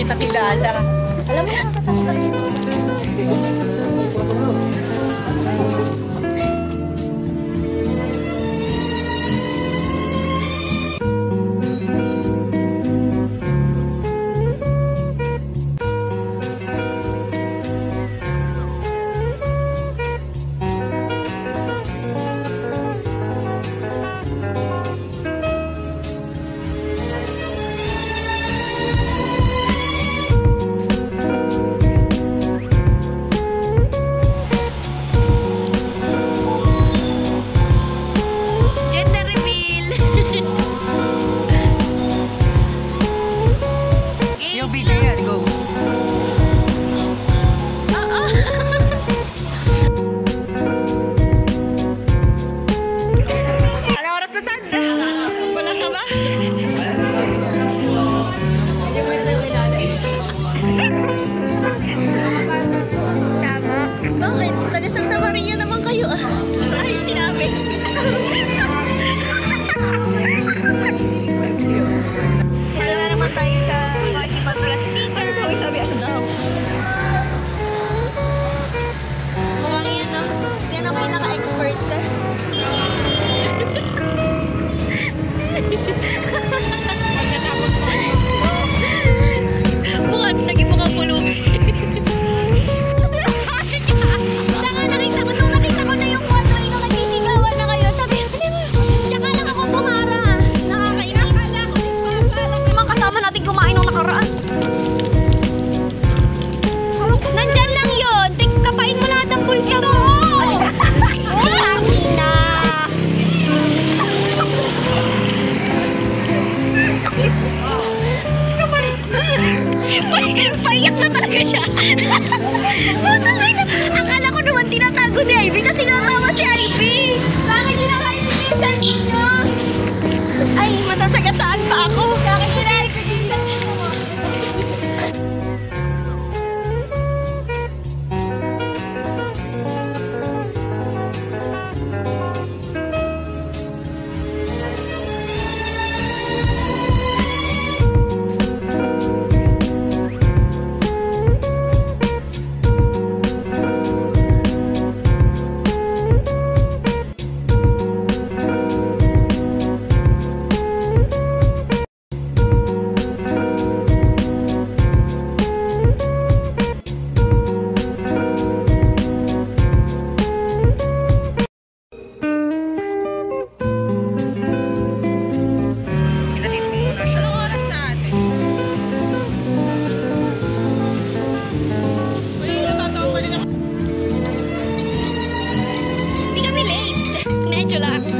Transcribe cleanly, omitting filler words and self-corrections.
kita kilala. Alam mo, nakatatakot lang dito. Payak na talaga siya. Akala ko naman tinatago ni Ivy na sinatawa si Ivy. Bakit nila kayo nilisan ninyo? Ay, masasagasaan pa ako. Bakit kinahit ko nilisan ninyo? Medyo lang.